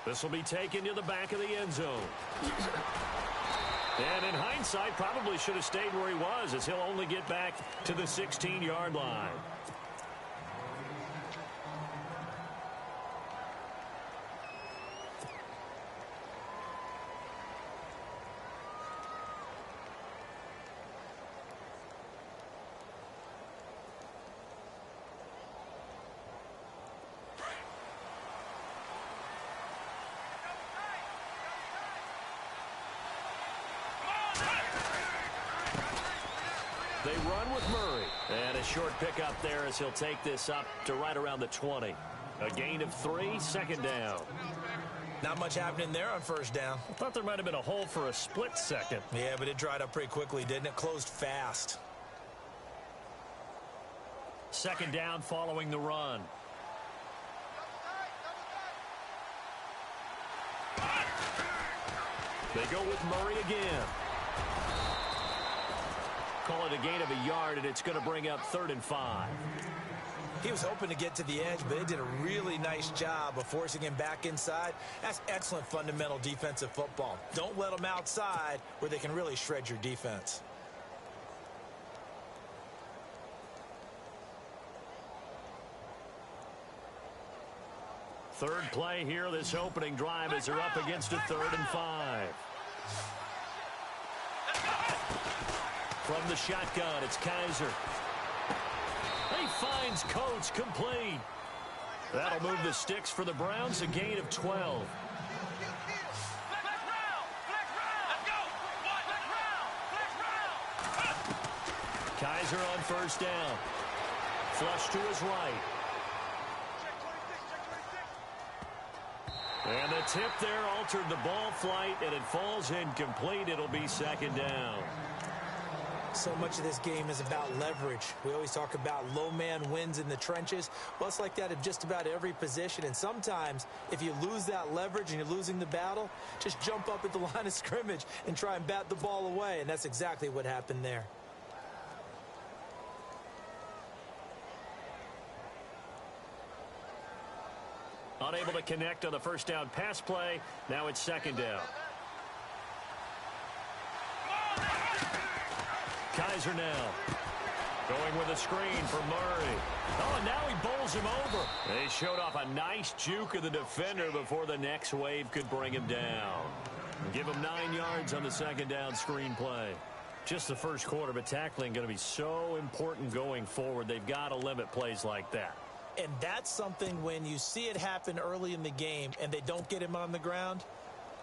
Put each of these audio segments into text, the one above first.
This will be taken to the back of the end zone. And in hindsight, probably should have stayed where he was, as he'll only get back to the 16-yard line. They run with Murray. And a short pickup there as he'll take this up to right around the 20. A gain of 3, second down. Not much happening there on first down. I thought there might have been a hole for a split second. Yeah, but it dried up pretty quickly, didn't it? Closed fast. Second down following the run. They go with Murray again. Call it a gain of a yard, and it's going to bring up 3rd and 5. He was hoping to get to the edge, but it did a really nice job of forcing him back inside. That's excellent fundamental defensive football. Don't let them outside where they can really shred your defense. Third play here, this opening drive, as they're up against a 3rd and 5. From the shotgun, it's Kaiser. He finds Coates complete. That'll move the sticks for the Browns, a gain of 12. Kaiser on first down. Flush to his right. And the tip there altered the ball flight, and it falls incomplete. It'll be second down. So much of this game is about leverage. We always talk about low man wins in the trenches. Well, it's like that in just about every position. And sometimes, if you lose that leverage and you're losing the battle, just jump up at the line of scrimmage and try and bat the ball away. And that's exactly what happened there. Unable to connect on the first down pass play. Now it's second down. Kaiser now. Going with a screen for Murray. Oh, and now he bowls him over. They showed off a nice juke of the defender before the next wave could bring him down. Give him 9 yards on the second down screen play. Just the first quarter, but tackling going to be so important going forward. They've got to limit plays like that. And that's something when you see it happen early in the game and they don't get him on the ground,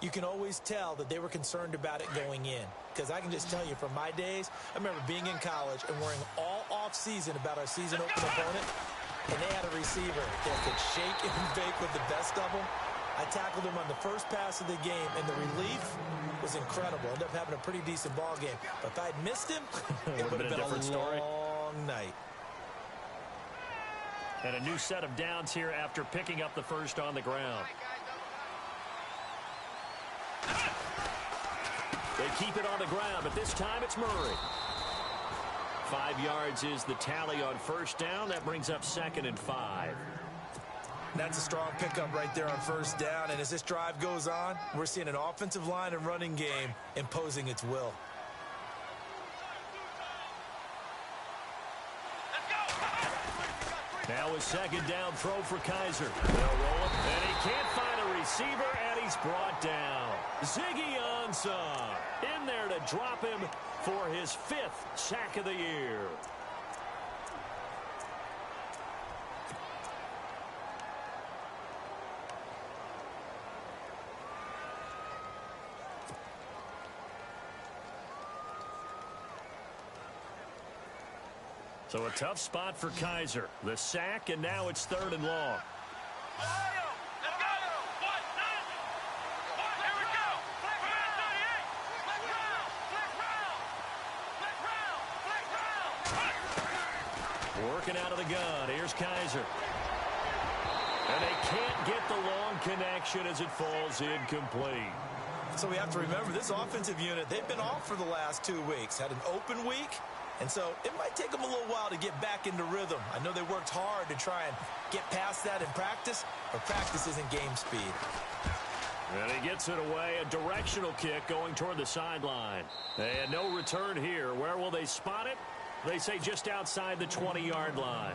you can always tell that they were concerned about it going in. Because I can just tell you from my days, I remember being in college and worrying all off-season about our season opener opponent, and they had a receiver that could shake and bake with the best of them. I tackled him on the first pass of the game, and the relief was incredible. Ended up having a pretty decent ball game. But if I'd missed him, it would have been a different story. Long night. And a new set of downs here after picking up the first on the ground. They keep it on the ground, but this time it's Murray. 5 yards is the tally on first down. That brings up 2nd and 5. That's a strong pickup right there on first down. And as this drive goes on, we're seeing an offensive line and running game imposing its will. Now a second down throw for Kaiser. They'll roll it, and he can't find a receiver, and he's brought down. Ziggy Ansah in there to drop him for his 5th sack of the year. So a tough spot for Kaiser. The sack, and now it's 3rd and long. Working out of the gun. Here's Kaiser. And they can't get the long connection as it falls incomplete. So we have to remember this offensive unit, they've been off for the last 2 weeks. Had an open week. And so it might take them a little while to get back into rhythm. I know they worked hard to try and get past that in practice, but practice isn't game speed. And he gets it away, a directional kick going toward the sideline. And no return here. Where will they spot it? They say just outside the 20-yard line.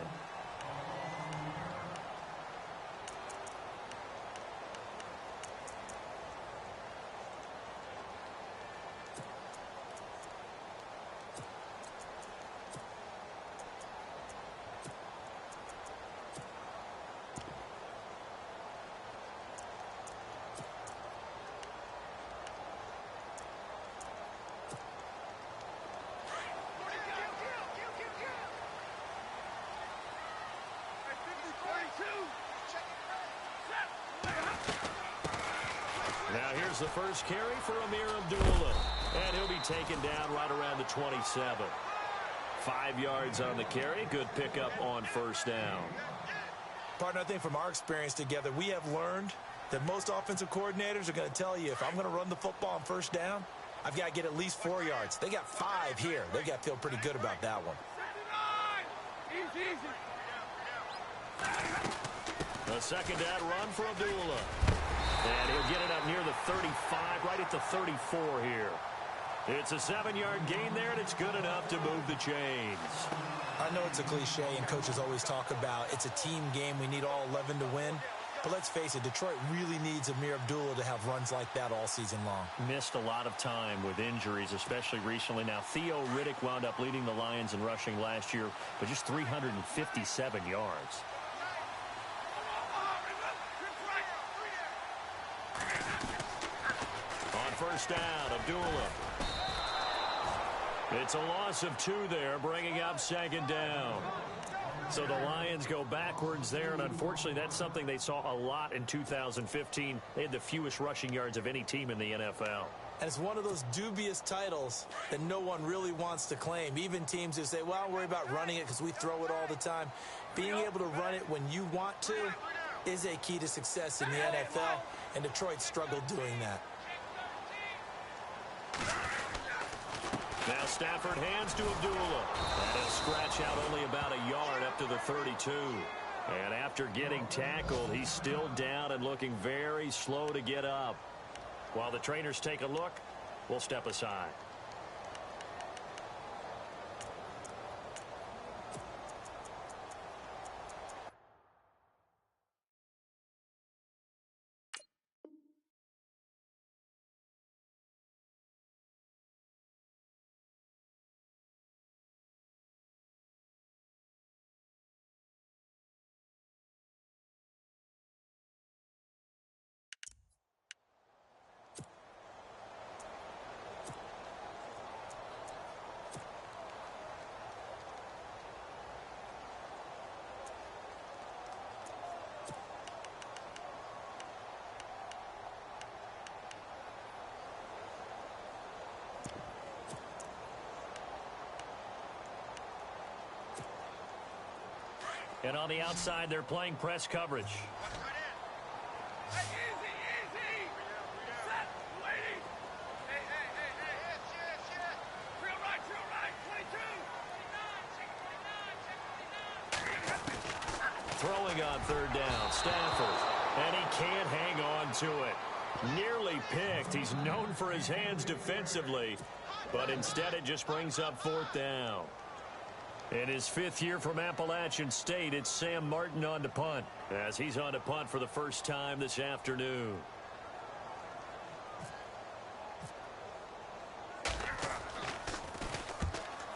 Now here's the first carry for Amir Abdullah. And he'll be taken down right around the 27. 5 yards on the carry. Good pickup on first down. Partner, I think from our experience together, we have learned that most offensive coordinators are going to tell you, if I'm going to run the football on first down, I've got to get at least 4 yards. They got 5 here. They got to feel pretty good about that one. A second down run for Abdullah. And he'll get it up near the 35, right at the 34 here. It's a 7-yard gain there, and it's good enough to move the chains. I know it's a cliche, and coaches always talk about it's a team game. We need all 11 to win. But let's face it, Detroit really needs Amir Abdullah to have runs like that all season long. Missed a lot of time with injuries, especially recently. Now, Theo Riddick wound up leading the Lions in rushing last year, but just 357 yards. First down, Abdullah. It's a loss of 2 there, bringing up second down. So the Lions go backwards there, and unfortunately that's something they saw a lot in 2015. They had the fewest rushing yards of any team in the NFL. And it's one of those dubious titles that no one really wants to claim. Even teams who say, well, I'll worry about running it because we throw it all the time. Being able to run it when you want to is a key to success in the NFL, and Detroit struggled doing that. Now Stafford hands to Abdullah. And he'll scratch out only about a yard up to the 32. And after getting tackled, he's still down and looking very slow to get up. While the trainers take a look, we'll step aside. And on the outside, they're playing press coverage. Throwing on third down, Stafford. And he can't hang on to it. Nearly picked. He's known for his hands defensively. But instead, it just brings up fourth down. In his 5th year from Appalachian State, it's Sam Martin on to punt, as he's on to punt for the first time this afternoon.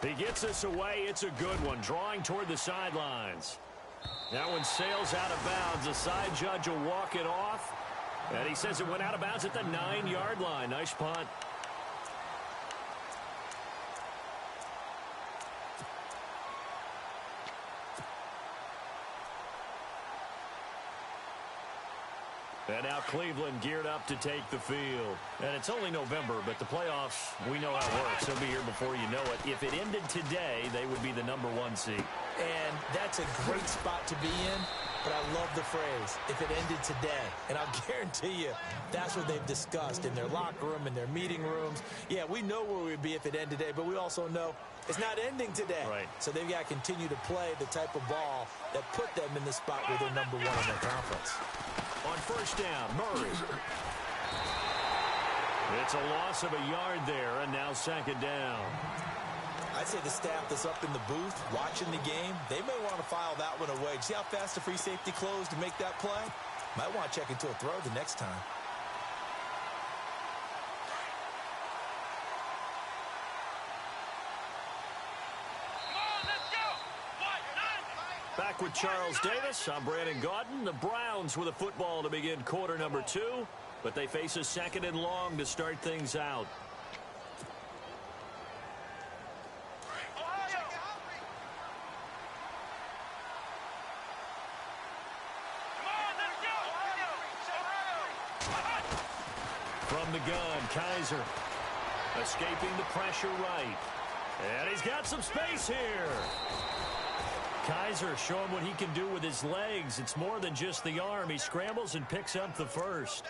He gets us away. It's a good one, drawing toward the sidelines. That one sails out of bounds. The side judge will walk it off, and he says it went out of bounds at the 9-yard line. Nice punt. And now Cleveland geared up to take the field. And it's only November, but the playoffs, we know how it works. They'll be here before you know it. If it ended today, they would be the #1 seed. And that's a great spot to be in, but I love the phrase, if it ended today. And I'll guarantee you, that's what they've discussed in their locker room, in their meeting rooms. Yeah, we know where we'd be if it ended today, but we also know it's not ending today. Right. So they've got to continue to play the type of ball that put them in the spot where they're #1 in their conference. On first down, Murray. It's a loss of a yard there, and now second down. I'd say the staff that's up in the booth watching the game, they may want to file that one away. See how fast the free safety closed to make that play? Might want to check into a throw the next time. Back with Charles Davis. I'm Brandon Gaudin. The Browns with a football to begin quarter number 2, but they face a second and long to start things out. From the gun, Kaiser escaping the pressure right. And he's got some space here. Kaiser showing what he can do with his legs. It's more than just the arm. He scrambles and picks up the first.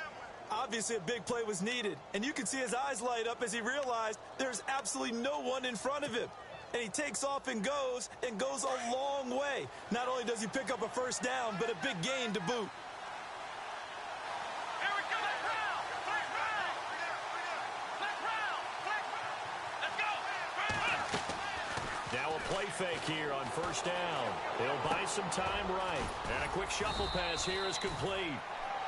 Obviously, a big play was needed, and you can see his eyes light up as he realized there's absolutely no one in front of him. And he takes off and goes a long way. Not only does he pick up a first down, but a big gain to boot. Now a play fake here on first down. He'll buy some time right. And a quick shuffle pass here is complete.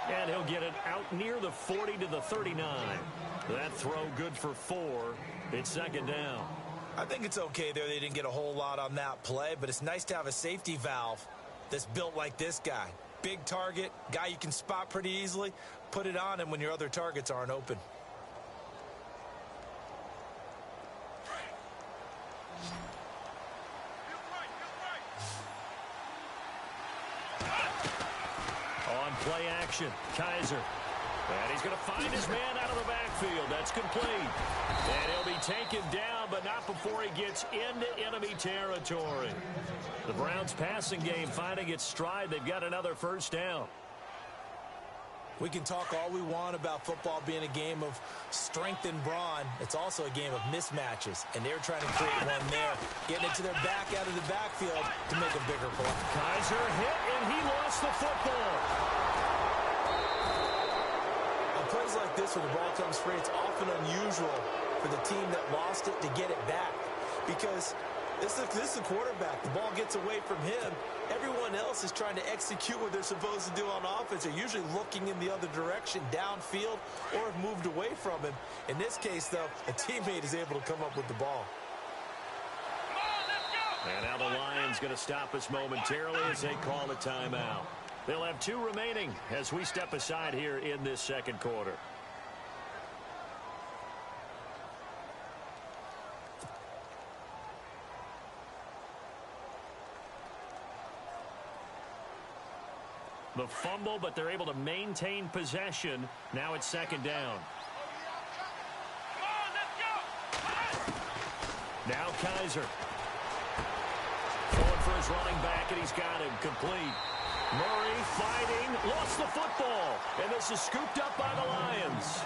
And he'll get it out near the 40 to the 39. That throw good for 4. It's second down. I think it's okay there. They didn't get a whole lot on that play, but it's nice to have a safety valve that's built like this guy. Big target, guy you can spot pretty easily. Put it on him when your other targets aren't open. On play action, Kaiser. And he's going to find his man out of the backfield. That's complete. And he'll be taken down, but not before he gets into enemy territory. The Browns passing game finding its stride. They've got another first down. We can talk all we want about football being a game of strength and brawn. It's also a game of mismatches, and they're trying to create one there, getting it to their back out of the backfield to make a bigger play. Kaiser hit, and he lost the football. On plays like this, when the ball comes free, it's often unusual for the team that lost it to get it back, because this is the quarterback. The ball gets away from him. Everyone else is trying to execute what they're supposed to do on offense. They're usually looking in the other direction, downfield, or have moved away from him. In this case, though, a teammate is able to come up with the ball. And now the Lions going to stop us momentarily as they call a timeout. They'll have 2 remaining as we step aside here in this second quarter. The fumble, but they're able to maintain possession. Now it's second down. Now Kaiser. Going for his running back, and he's got him complete. Murray fighting, lost the football, and this is scooped up by the Lions.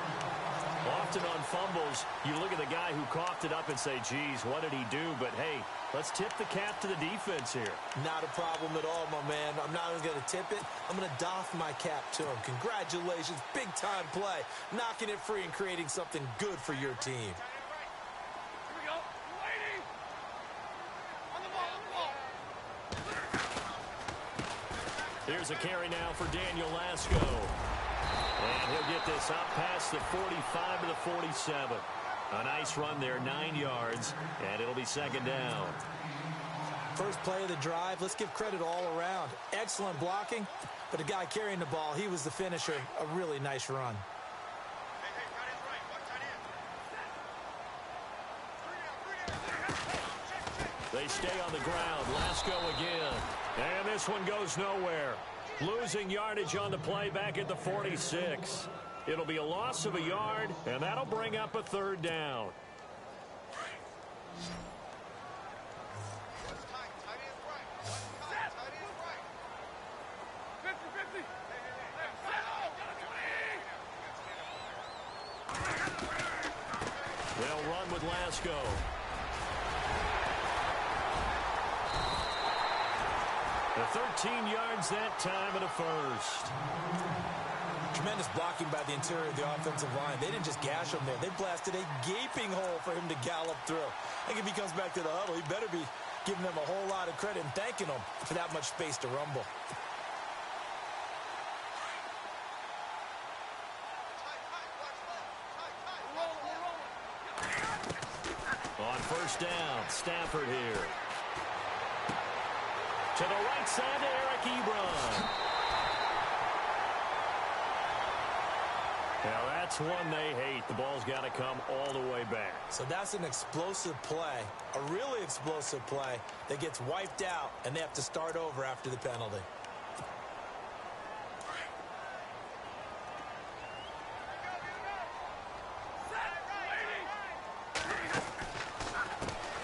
Often on fumbles, you look at the guy who coughed it up and say, geez, what did he do? But, hey, let's tip the cap to the defense here. Not a problem at all, my man. I'm not even going to tip it. I'm going to doff my cap to him. Congratulations. Big-time play. Knocking it free and creating something good for your team. Here's a carry now for Daniel Lasco. And he'll get this up past the 45 to the 47. A nice run there, 9 yards, and it'll be second down. First play of the drive, let's give credit all around. Excellent blocking, but the guy carrying the ball, he was the finisher. A really nice run. They stay on the ground. Lasco again. And this one goes nowhere. Losing yardage on the play back at the 46. It'll be a loss of a yard, and that'll bring up a third down. They'll run with Lasco. The 13 yards that time and a first. Tremendous blocking by the interior of the offensive line. They didn't just gash him there. They blasted a gaping hole for him to gallop through. I think if he comes back to the huddle, he better be giving them a whole lot of credit and thanking them for that much space to rumble. On first down, Stafford here. To the right side to Eric Ebron. Now that's one they hate. The ball's got to come all the way back. So that's an explosive play, a really explosive play that gets wiped out, and they have to start over after the penalty.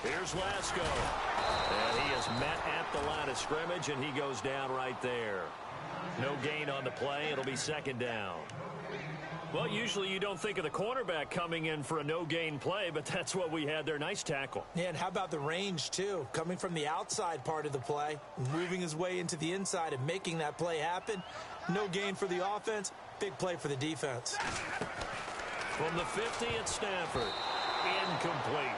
Here's Lasco. And he is met at the line of scrimmage, and he goes down right there. No gain on the play. It'll be second down. Well, usually you don't think of the cornerback coming in for a no-gain play, but that's what we had there. Nice tackle. Yeah, and how about the range, too? Coming from the outside part of the play, moving his way into the inside and making that play happen. No gain for the offense, big play for the defense. From the 50 at Stafford. Incomplete.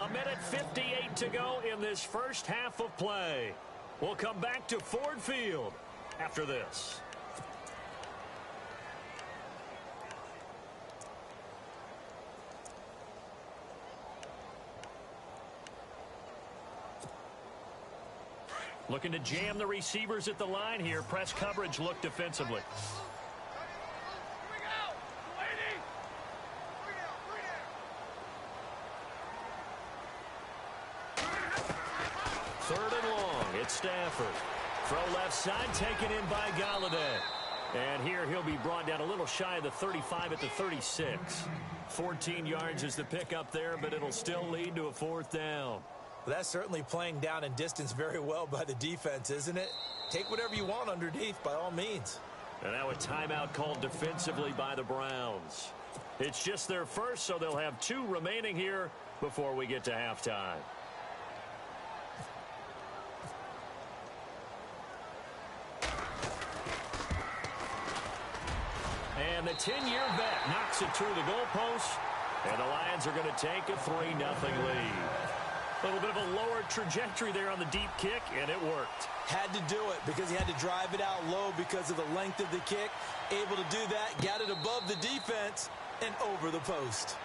A minute 58 to go in this first half of play. We'll come back to Ford Field after this. Looking to jam the receivers at the line here. Press coverage look defensively. Third and long. It's Stafford. Throw left side, taken in by Galladay. And here he'll be brought down a little shy of the 35 at the 36. 14 yards is the pickup there, but it'll still lead to a fourth down. Well, that's certainly playing down in distance very well by the defense, isn't it? Take whatever you want underneath by all means. And now a timeout called defensively by the Browns. It's just their first, so they'll have 2 remaining here before we get to halftime. And the 10-year vet knocks it through the goalpost. And the Lions are going to take a 3-0 lead. A little bit of a lower trajectory there on the deep kick, and it worked. Had to do it because he had to drive it out low because of the length of the kick. Able to do that, got it above the defense and over the post.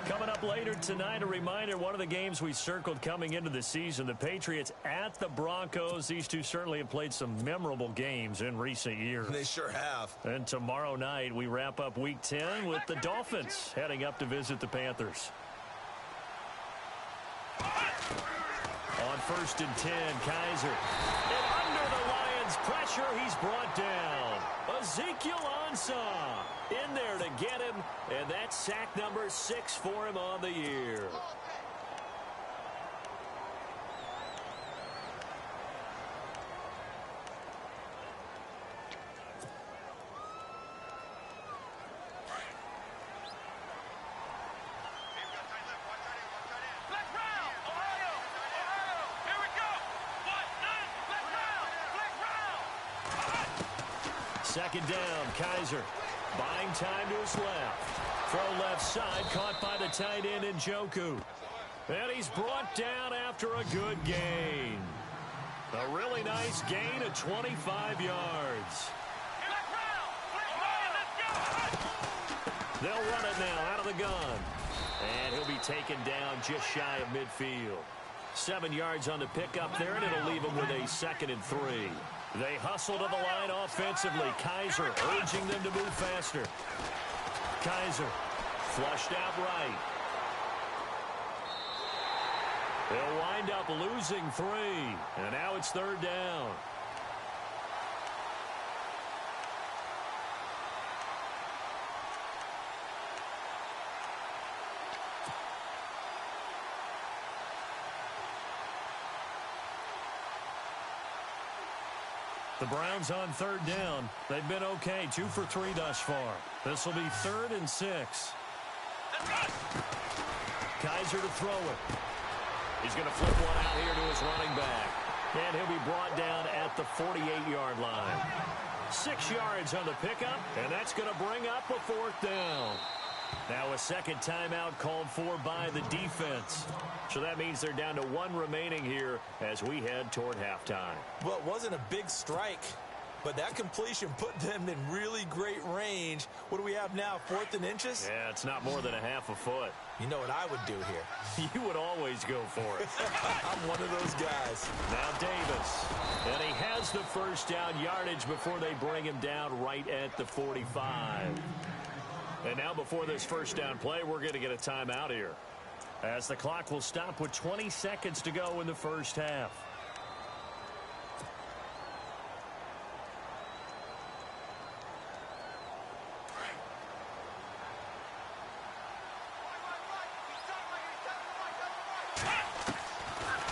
Coming up later tonight, a reminder, one of the games we circled coming into the season, the Patriots at the Broncos. These two certainly have played some memorable games in recent years. They sure have. And tomorrow night, we wrap up Week 10 with the Dolphins heading up to visit the Panthers. On first and 10, Kaiser. And under the Lions' pressure, he's brought down. Ezekiel Ansah in there to get him, and that's sack number 6 for him on the year. Second down, Kaiser buying time to his left. Throw left side, caught by the tight end Njoku. And he's brought down after a good gain. A really nice gain of 25 yards. They'll run it now out of the gun. And he'll be taken down just shy of midfield. 7 yards on the pickup there, and it'll leave him with a 2nd and 3. They hustle to the line offensively. Kaiser urging them to move faster. Kaiser flushed out right. They'll wind up losing 3. And now it's 3rd down. The Browns on 3rd down. They've been okay, 2 for 3 thus far. This will be 3rd and 6. Kaiser to throw it. He's going to flip one out here to his running back. And he'll be brought down at the 48-yard line. 6 yards on the pickup, and that's going to bring up a 4th down. Now a second timeout called for by the defense. So that means they're down to 1 remaining here as we head toward halftime. Well, it wasn't a big strike, but that completion put them in really great range. What do we have now, 4th and inches? Yeah, it's not more than a half a foot. You know what I would do here? You would always go for it. I'm one of those guys. Now Davis. And he has the first down yardage before they bring him down right at the 45. And now before this first down play, we're going to get a timeout here, as the clock will stop with 20 seconds to go in the first half.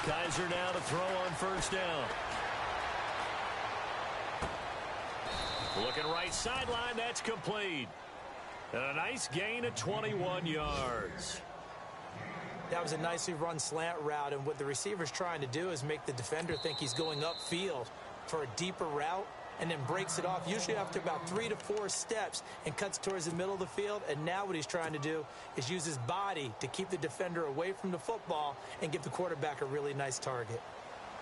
Kaiser now to throw on first down. Looking right sideline, that's complete. And a nice gain of 21 yards. That was a nicely run slant route, and what the receiver's trying to do is make the defender think he's going upfield for a deeper route, and then breaks it off, usually after about 3 to 4 steps, and cuts towards the middle of the field. And now what he's trying to do is use his body to keep the defender away from the football and give the quarterback a really nice target.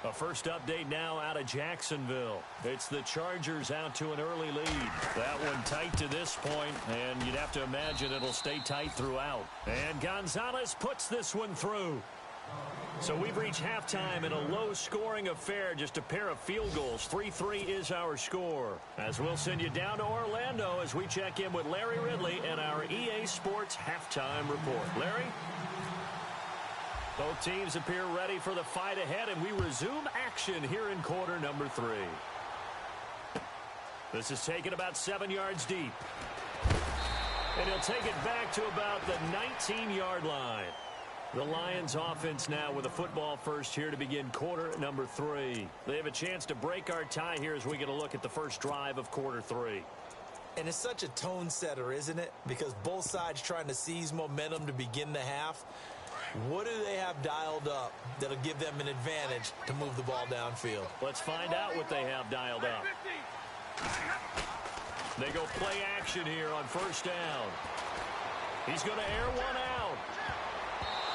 A first update now out of Jacksonville. It's the Chargers out to an early lead. That one tight to this point, and you'd have to imagine it'll stay tight throughout. And Gonzalez puts this one through. So we've reached halftime in a low-scoring affair, just a pair of field goals. 3-3 is our score. As we'll send you down to Orlando as we check in with Larry Ridley and our EA Sports halftime report. Larry? Both teams appear ready for the fight ahead, and we resume action here in quarter number 3. This is taken about 7 yards deep. And he'll take it back to about the 19-yard line. The Lions offense now with a football first here to begin quarter number 3. They have a chance to break our tie here as we get a look at the first drive of quarter 3. And it's such a tone setter, isn't it? Because both sides trying to seize momentum to begin the half. What do they have dialed up that'll give them an advantage to move the ball downfield? Let's find out what they have dialed up. They go play action here on first down. He's going to air one out.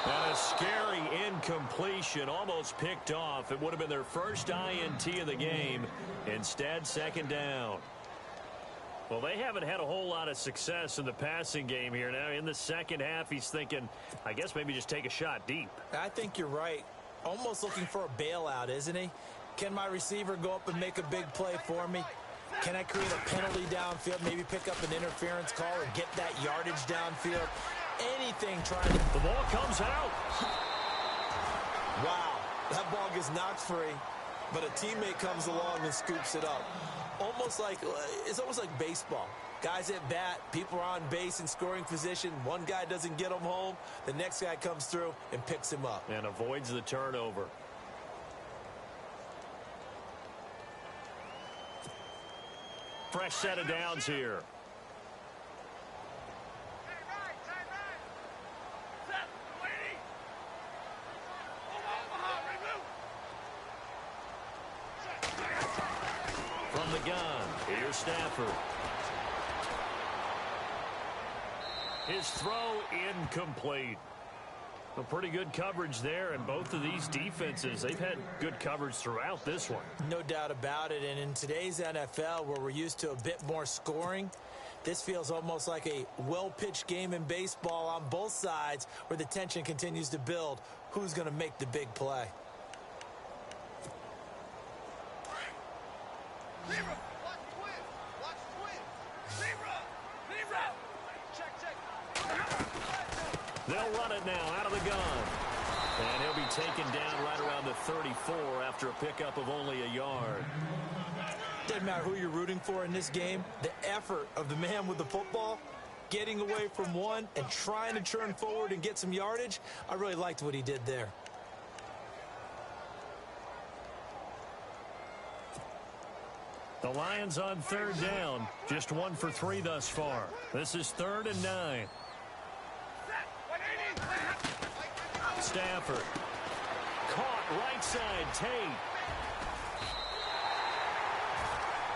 And a scary incompletion, almost picked off. It would have been their first INT of the game. Instead, second down. Well, they haven't had a whole lot of success in the passing game here. Now, in the second half, he's thinking, I guess maybe just take a shot deep. I think you're right. Almost looking for a bailout, isn't he? Can my receiver go up and make a big play for me? Can I create a penalty downfield, maybe pick up an interference call or get that yardage downfield? Anything trying to... The ball comes out. Wow, that ball gets knocked free, but a teammate comes along and scoops it up. It's almost like baseball. Guys at bat, people are on base in scoring position. One guy doesn't get him home. The next guy comes through and picks him up. And avoids the turnover. Fresh set of downs here. From the gun, here's Stafford. His throw incomplete. A pretty good coverage there, and both of these defenses, they've had good coverage throughout this one. No doubt about it, and in today's NFL, where we're used to a bit more scoring, this feels almost like a well-pitched game in baseball on both sides, where the tension continues to build. Who's going to make the big play? They'll run it now out of the gun. And he'll be taken down right around the 34 after a pickup of only a yard. Doesn't matter who you're rooting for in this game. The effort of the man with the football, getting away from one and trying to turn forward and get some yardage, I really liked what he did there. The Lions on third down. Just 1 for 3 thus far. This is 3rd and 9. Stafford. Caught right side. Tate.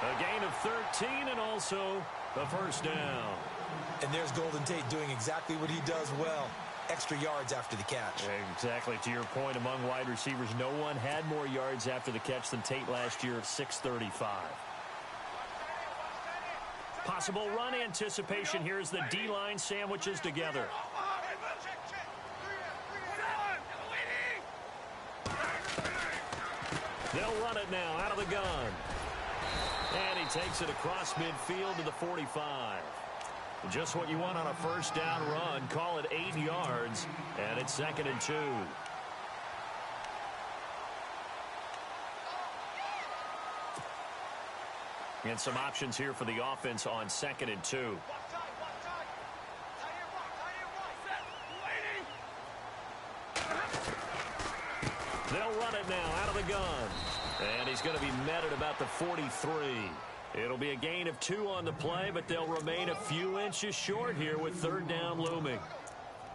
A gain of 13 and also a first down. And there's Golden Tate doing exactly what he does well. Extra yards after the catch. Exactly. To your point, among wide receivers, no one had more yards after the catch than Tate last year at 635. Possible run anticipation here as the D-line sandwiches together. They'll run it now out of the gun. And he takes it across midfield to the 45. Just what you want on a first down run. Call it 8 yards, and it's 2nd and 2. And some options here for the offense on 2nd and 2. They'll run it now out of the gun. And he's going to be met at about the 43. It'll be a gain of 2 on the play, but they'll remain a few inches short here with 3rd down looming.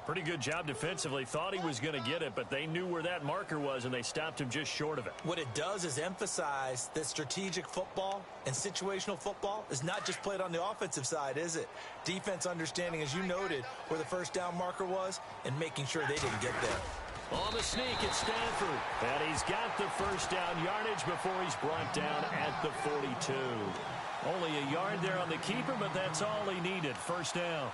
Pretty good job defensively. Thought he was going to get it, but they knew where that marker was, and they stopped him just short of it. What it does is emphasize that strategic football and situational football is not just played on the offensive side, is it? Defense understanding, as you noted, where the first down marker was and making sure they didn't get there. On the sneak, it's Stanford. And he's got the first down yardage before he's brought down at the 42. Only a yard there on the keeper, but that's all he needed. First down.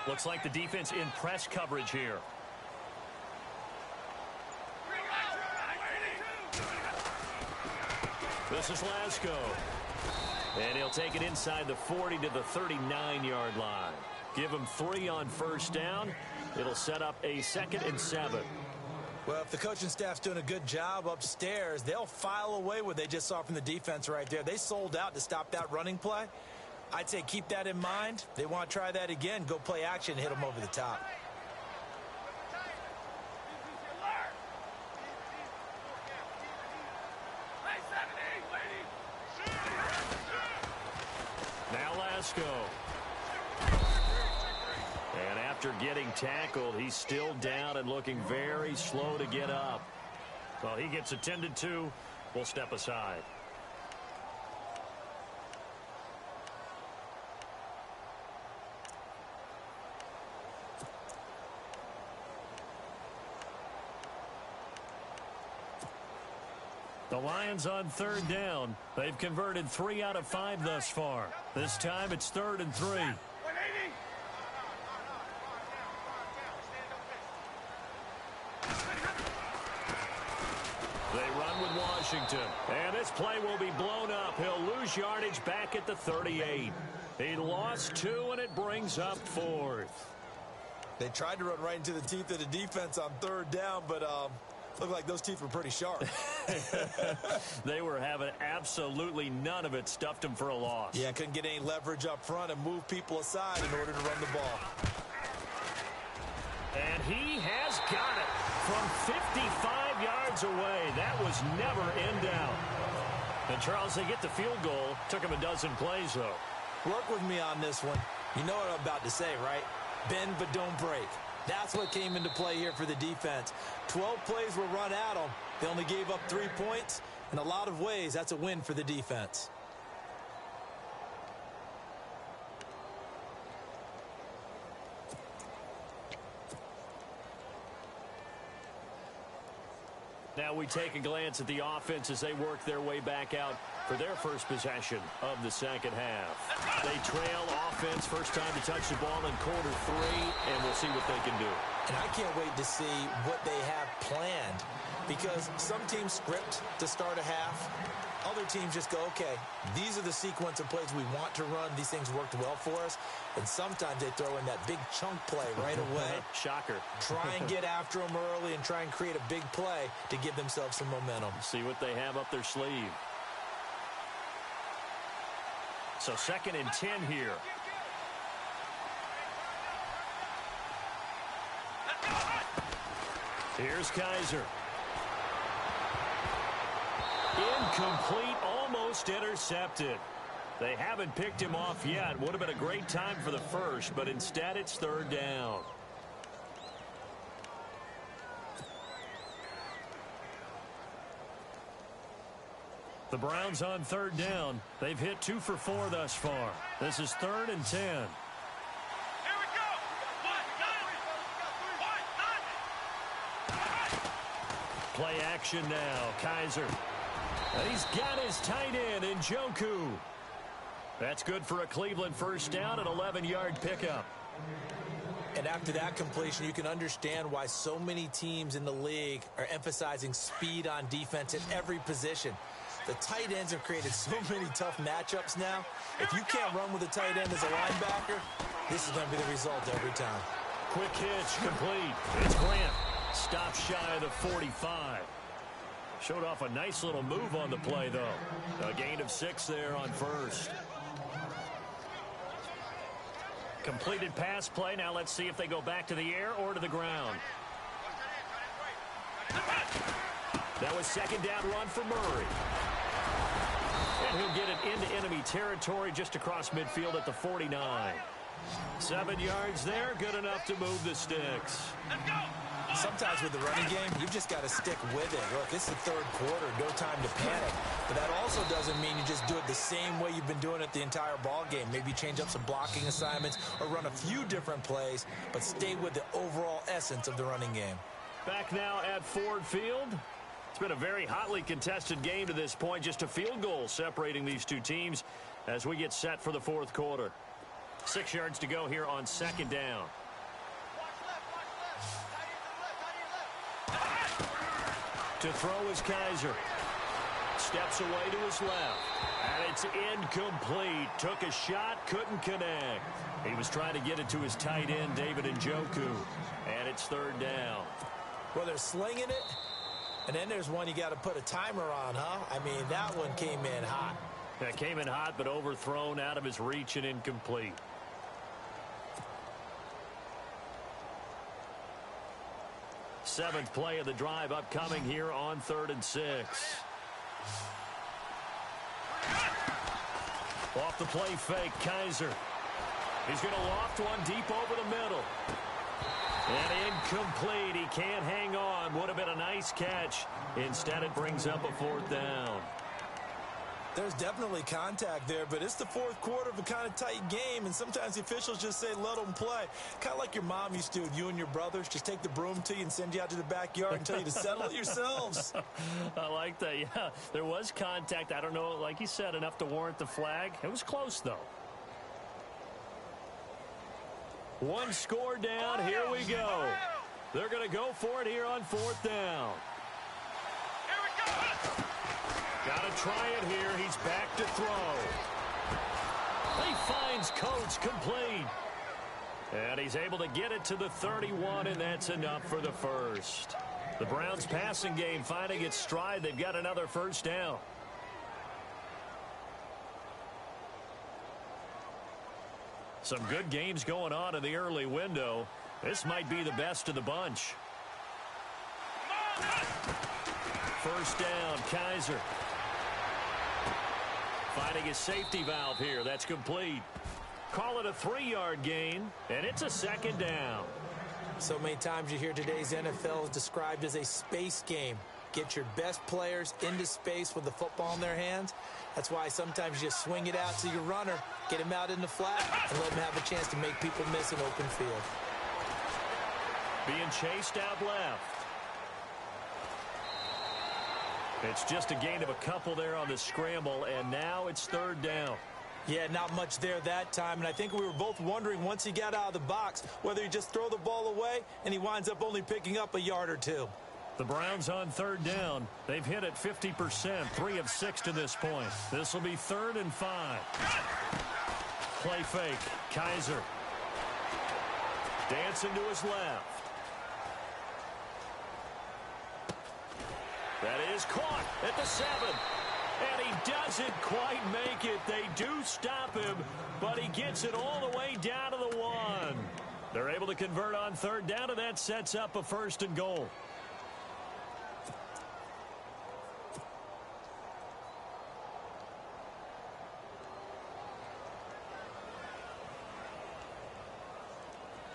Looks like the defense in press coverage here. This is Lasco. And he'll take it inside the 40 to the 39-yard line. Give him 3 on first down. It'll set up a 2nd and 7. Well, if the coaching staff's doing a good job upstairs, they'll file away what they just saw from the defense right there. They sold out to stop that running play. I'd say keep that in mind. They want to try that again. Go play action, hit them over the top. Now Lasco. And after getting tackled, he's still down and looking very slow to get up. Well, he gets attended to. We'll step aside. The Lions on 3rd down. They've converted 3 out of 5 thus far. This time it's 3rd and 3. They run with Washington. And this play will be blown up. He'll lose yardage back at the 38. He lost 2, and it brings up 4th. They tried to run right into the teeth of the defense on 3rd down, but looked like those teeth were pretty sharp. They were having absolutely none of it. Stuffed them for a loss. Yeah, couldn't get any leverage up front and move people aside in order to run the ball. And he has got it from 55 yards away. That was never in doubt. And, Charles, they get the field goal. Took him a dozen plays, though. Work with me on this one. You know what I'm about to say, right? Bend but don't break. That's what came into play here for the defense. 12 plays were run at them. They only gave up 3 points. In a lot of ways, that's a win for the defense. Now we take a glance at the offense as they work their way back out for their first possession of the second half. They trail offense, first time to touch the ball in quarter 3, and we'll see what they can do. And I can't wait to see what they have planned, because some teams script to start a half. Other teams just go, okay, these are the sequence of plays we want to run. These things worked well for us. And sometimes they throw in that big chunk play right away. Shocker. Try and get after them early and try and create a big play to give themselves some momentum. See what they have up their sleeve. So 2nd and 10 here. Here's Kaiser. Incomplete, almost intercepted. They haven't picked him off yet. Would have been a great time for the first, but instead it's 3rd down. The Browns on 3rd down. They've hit 2 for 4 thus far. This is 3rd and 10. Play action now. Kaiser. He's got his tight end in Njoku. That's good for a Cleveland first down, an 11-yard pickup. And after that completion, you can understand why so many teams in the league are emphasizing speed on defense at every position. The tight ends have created so many tough matchups now. If you can't run with a tight end as a linebacker, this is going to be the result every time. Quick hitch, complete. It's Grant. Stop shy of the 45. Showed off a nice little move on the play, though. A gain of 6 there on first. Completed pass play. Now let's see if they go back to the air or to the ground. That was 2nd down run for Murray. And he'll get it into enemy territory just across midfield at the 49. 7 yards there, good enough to move the sticks. Let's go! Sometimes with the running game, you've just got to stick with it. Look, it's the 3rd quarter, no time to panic. But that also doesn't mean you just do it the same way you've been doing it the entire ball game. Maybe change up some blocking assignments or run a few different plays, but stay with the overall essence of the running game. Back now at Ford Field. It's been a very hotly contested game to this point. Just a field goal separating these two teams as we get set for the 4th quarter. 6 yards to go here on 2nd down. To throw is Kaiser. Steps away to his left. And it's incomplete. Took a shot, couldn't connect. He was trying to get it to his tight end, David Njoku. And it's 3rd down. Well, they're slinging it. And then there's one you got to put a timer on, huh? I mean, that one came in hot. That came in hot, but overthrown, out of his reach and incomplete. Seventh play of the drive upcoming here on 3rd and 6. Off the play fake, Kaiser. He's going to loft one deep over the middle. And incomplete. He can't hang on. Would have been a nice catch. Instead, it brings up a 4th down. There's definitely contact there, but it's the 4th quarter of a kind of tight game, and sometimes the officials just say, let them play. Kind of like your mom used to with you and your brothers. Just take the broom to you and send you out to the backyard and tell you to settle it yourselves. I like that, yeah. There was contact. I don't know, like you said, enough to warrant the flag. It was close, though. One score down. Here we go. They're going to go for it here on 4th down. Here we go! Got to try it here. He's back to throw. He finds Coates complete. And he's able to get it to the 31, and that's enough for the first. The Browns passing game finding its stride. They've got another first down. Some good games going on in the early window. This might be the best of the bunch. First down, Kaiser. Finding his safety valve here. That's complete. Call it a 3-yard gain, and it's a 2nd down. So many times you hear today's NFL is described as a space game. Get your best players into space with the football in their hands. That's why sometimes you just swing it out to your runner, get him out in the flat, and let him have a chance to make people miss an open field. Being chased out left. It's just a gain of a couple there on the scramble, and now it's 3rd down. Yeah, not much there that time, and I think we were both wondering once he got out of the box whether he'd just throw the ball away, and he winds up only picking up a yard or two. The Browns on third down. They've hit it 50%, 3 of 6 to this point. This will be 3rd and 5. Play fake. Kaiser. Dancing to his left. That is caught at the 7. And he doesn't quite make it. They do stop him, but he gets it all the way down to the 1. They're able to convert on third down, and that sets up a 1st and goal.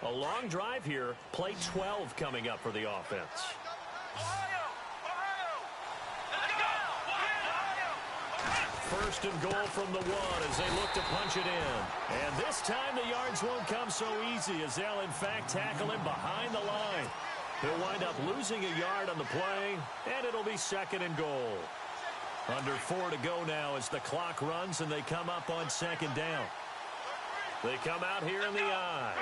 A long drive here. Play 12 coming up for the offense. First and goal from the 1 as they look to punch it in. And this time the yards won't come so easy as they'll, in fact, tackle him behind the line. He'll wind up losing a yard on the play, and it'll be 2nd and goal. Under 4 to go now as the clock runs and they come up on 2nd down. They come out here in the eye.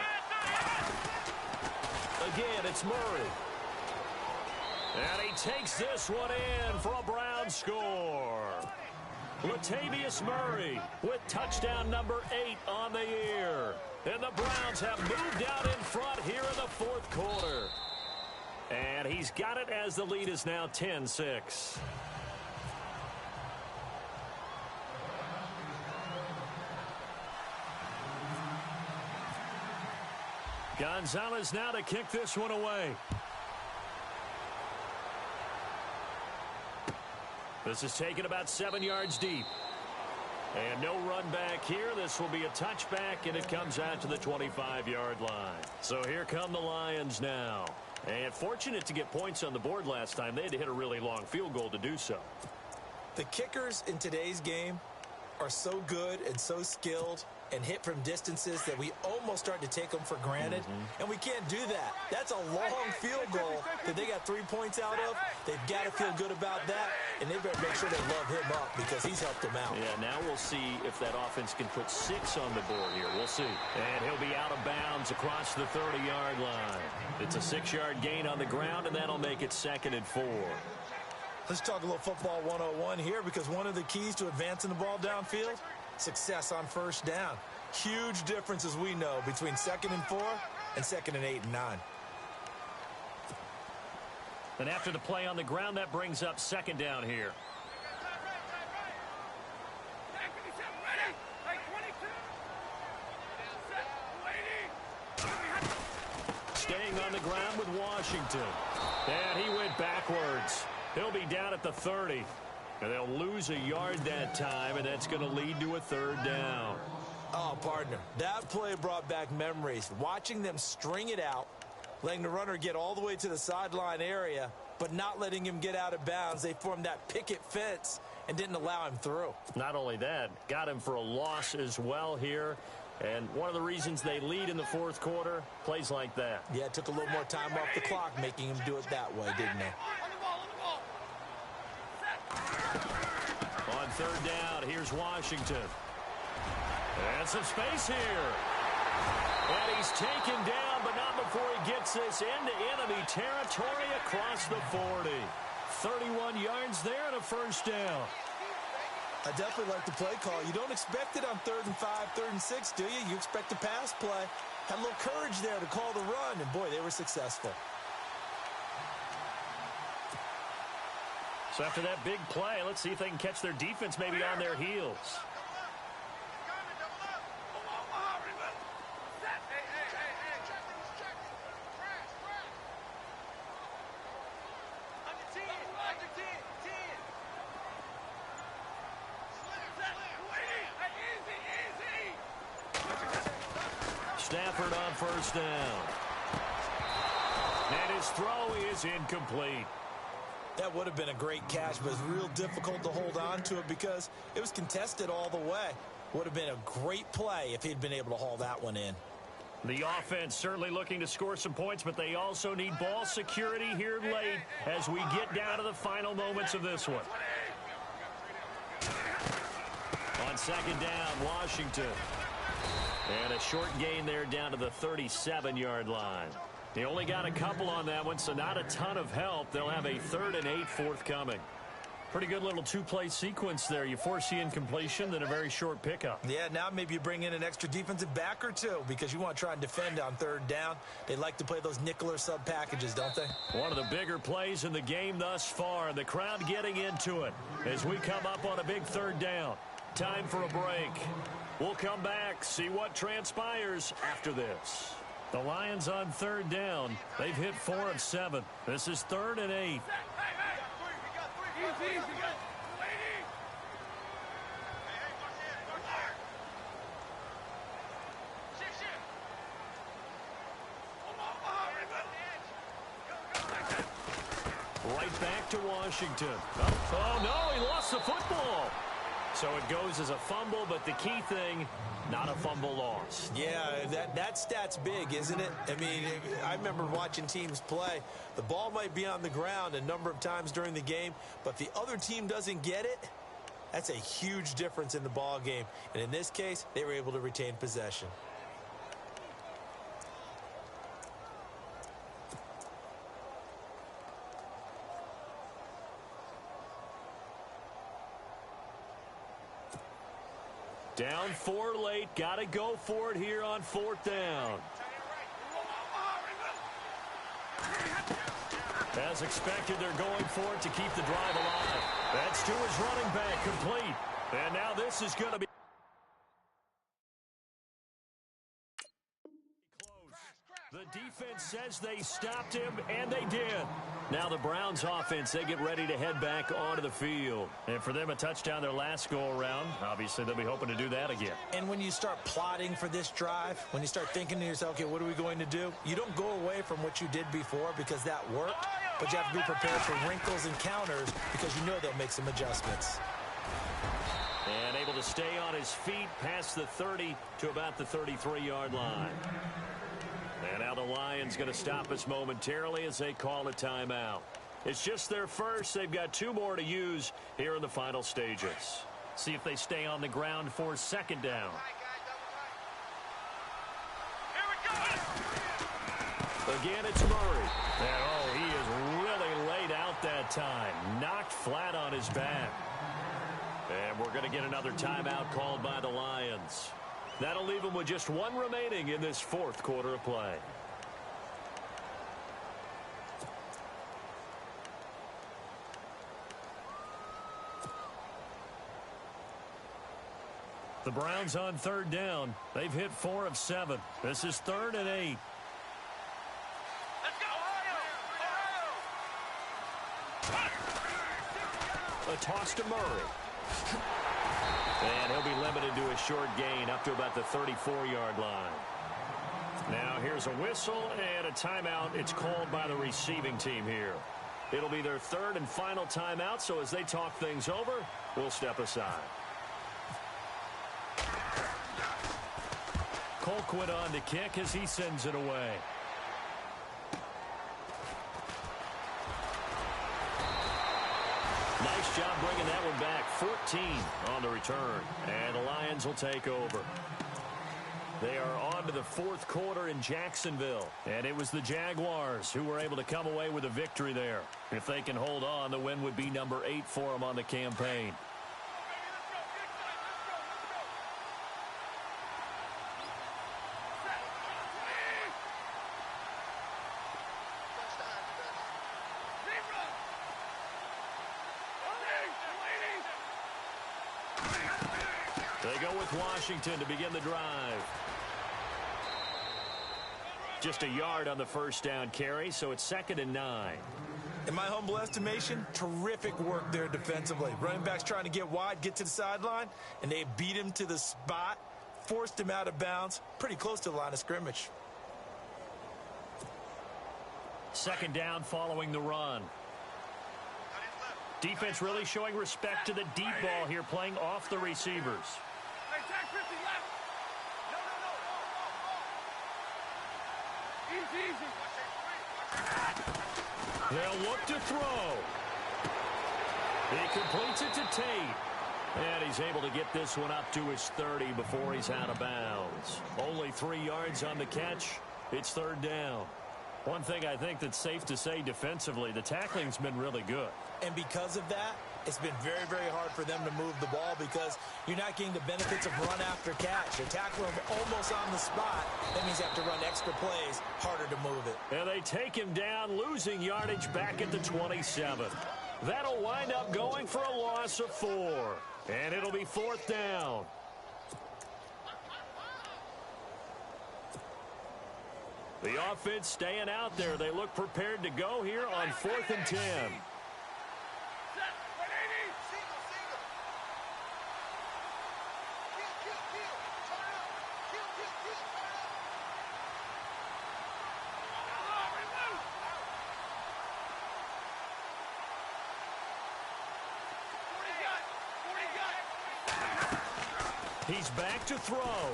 Again, it's Murray. And he takes this one in for a Brown score. Latavius Murray with touchdown number 8 on the year. And the Browns have moved out in front here in the 4th quarter. And he's got it as the lead is now 10-6. Gonzalez now to kick this one away. This is taken about 7 yards deep. And no run back here. This will be a touchback, and it comes out to the 25-yard line. So here come the Lions now. And fortunate to get points on the board last time. They had to hit a really long field goal to do so. The kickers in today's game are so good and so skilled and hit from distances that we almost start to take them for granted. And we can't do that. That's a long field goal that they got 3 points out of. They've got to feel good about that, and they better make sure they love him up because he's helped them out. Yeah, now we'll see if that offense can put 6 on the board here. We'll see. And he'll be out of bounds across the 30-yard line. It's a 6-yard gain on the ground, and that'll make it 2nd and 4. Let's talk a little football 101 here because one of the keys to advancing the ball downfield, success on first down. Huge difference, as we know, between 2nd and 4 and 2nd and 8 and 9. And after the play on the ground, that brings up 2nd down here. Staying on the ground with Washington. And he went backwards. He'll be down at the 30. And they'll lose a yard that time, and that's going to lead to a 3rd down. Oh, partner, that play brought back memories. Watching them string it out, letting the runner get all the way to the sideline area, but not letting him get out of bounds. They formed that picket fence and didn't allow him through. Not only that, got him for a loss as well here. And one of the reasons they lead in the 4th quarter, plays like that. Yeah, it took a little more time off the clock, making him do it that way, didn't they? On 3rd down, here's Washington. And some space here. And he's taken down, but not before he gets this into enemy territory across the 40. 31 yards there and a 1st down. I definitely like the play call. You don't expect it on 3rd and 5, 3rd and 6, do you? You expect a pass play. Had a little courage there to call the run, and boy, they were successful. So after that big play, let's see if they can catch their defense maybe on their heels. Stafford on 1st down. And his throw is incomplete. That would have been a great catch, but it's real difficult to hold on to it because it was contested all the way. Would have been a great play if he'd been able to haul that one in. The offense certainly looking to score some points, but they also need ball security here late as we get down to the final moments of this one. On second down, Washington. And a short gain there down to the 37-yard line. He only got a couple on that one, so not a ton of help. They'll have a 3rd and 8 forthcoming. Pretty good little two-play sequence there. You force the incompletion, then a very short pickup. Yeah, now maybe you bring in an extra defensive back or two because you want to try and defend on 3rd down. They like to play those nickel or sub packages, don't they? One of the bigger plays in the game thus far. The crowd getting into it as we come up on a big 3rd down. Time for a break. We'll come back, see what transpires after this. The Lions on 3rd down. They've hit 4 of 7. This is 3rd and 8. Right back to Washington. Oh, no, he lost the football. So it goes as a fumble, but the key thing, not a fumble loss. Yeah, that stat's big, isn't it? I mean, I remember watching teams play. The ball might be on the ground a number of times during the game, but if the other team doesn't get it, that's a huge difference in the ball game. And in this case, they were able to retain possession. Down 4 late. Got to go for it here on 4th down. As expected, they're going for it to keep the drive alive. That's to his running back, complete. And now this is going to be close. The defense says they stopped him, and they did. Now the Browns offense, they get ready to head back onto the field. And for them, a touchdown their last go-around. Obviously, they'll be hoping to do that again. And when you start plotting for this drive, when you start thinking to yourself, okay, what are we going to do? You don't go away from what you did before because that worked, but you have to be prepared for wrinkles and counters because you know they'll make some adjustments. And able to stay on his feet past the 30 to about the 33-yard line. And now the Lions going to stop us momentarily as they call a timeout. It's just their first. They've got 2 more to use here in the final stages. See if they stay on the ground for 2nd down. Again, it's Murray. And, oh, he is really laid out that time. Knocked flat on his back. And we're going to get another timeout called by the Lions. That'll leave them with just 1 remaining in this 4th quarter of play. The Browns on 3rd down. They've hit 4 of 7. This is 3rd and 8. Let's go! A toss to Murray. And he'll be limited to a short gain up to about the 34-yard line. Now here's a whistle and a timeout. It's called by the receiving team here. It'll be their 3rd and final timeout, so as they talk things over, we'll step aside. Colquitt on to kick as he sends it away. Nice job bringing that one back. 14 on the return. And the Lions will take over. They are on to the 4th quarter in Jacksonville. And it was the Jaguars who were able to come away with a victory there. If they can hold on, the win would be number 8 for them on the campaign. They go with Washington to begin the drive. Just a yard on the 1st down carry, so it's 2nd and 9. In my humble estimation, terrific work there defensively. Running backs trying to get wide, get to the sideline, and they beat him to the spot, forced him out of bounds, pretty close to the line of scrimmage. 2nd down following the run. Defense really showing respect to the deep ball here, playing off the receivers. Hey, tag 50 left. No. Easy. They'll look to throw. He completes it to Tate. And he's able to get this one up to his 30 before he's out of bounds. Only 3 yards on the catch. It's third down. One thing I think that's safe to say defensively, the tackling's been really good. And because of that, it's been very, very hard for them to move the ball because you're not getting the benefits of run after catch. You're tackling him almost on the spot. That means you have to run extra plays, harder to move it. And they take him down, losing yardage back at the 27. That'll wind up going for a loss of 4. And it'll be fourth down. The offense staying out there. They look prepared to go here on 4th and 10. Set. 180. Single. Kill. Turn up. Kill. Turn up. 40 got. He's back to throw.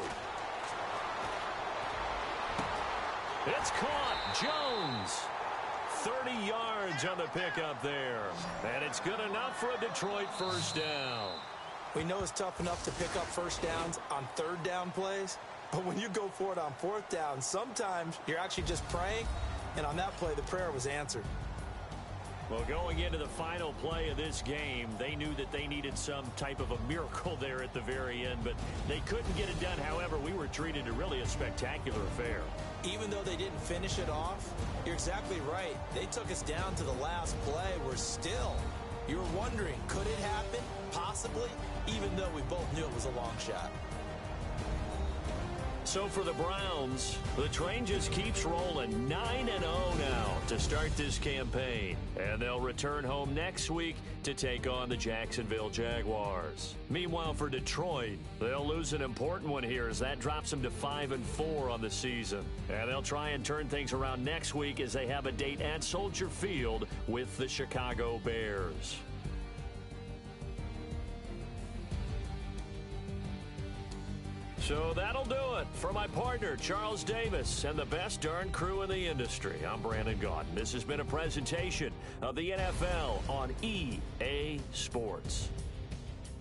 It's caught. Jones. 30 yards on the pickup there. And it's good enough for a Detroit first down. We know it's tough enough to pick up first downs on third down plays, but when you go for it on fourth down, sometimes you're actually just praying, and on that play, the prayer was answered. Well, going into the final play of this game, they knew that they needed some type of a miracle there at the very end, but they couldn't get it done. However, we were treated to really a spectacular affair. Even though they didn't finish it off, you're exactly right. They took us down to the last play. We're still, you were wondering, could it happen? Possibly, even though we both knew it was a long shot. So for the Browns, the train just keeps rolling 9-0 now to start this campaign. And they'll return home next week to take on the Jacksonville Jaguars. Meanwhile, for Detroit, they'll lose an important one here as that drops them to 5-4 on the season. And they'll try and turn things around next week as they have a date at Soldier Field with the Chicago Bears. So that'll do it. For my partner, Charles Davis, and the best darn crew in the industry, I'm Brandon Gaudin. This has been a presentation of the NFL on EA Sports.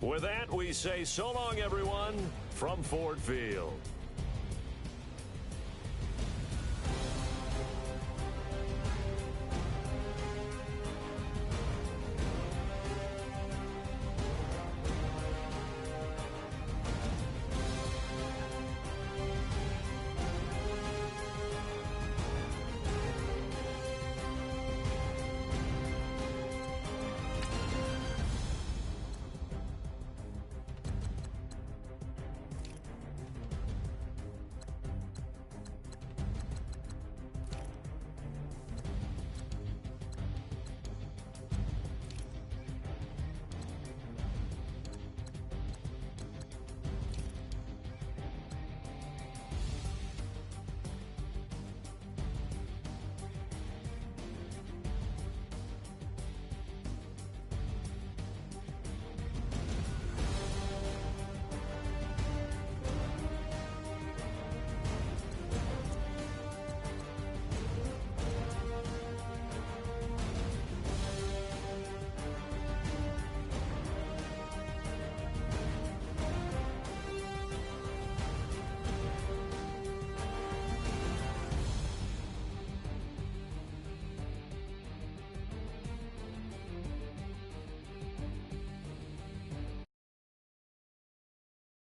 With that, we say so long, everyone, from Ford Field.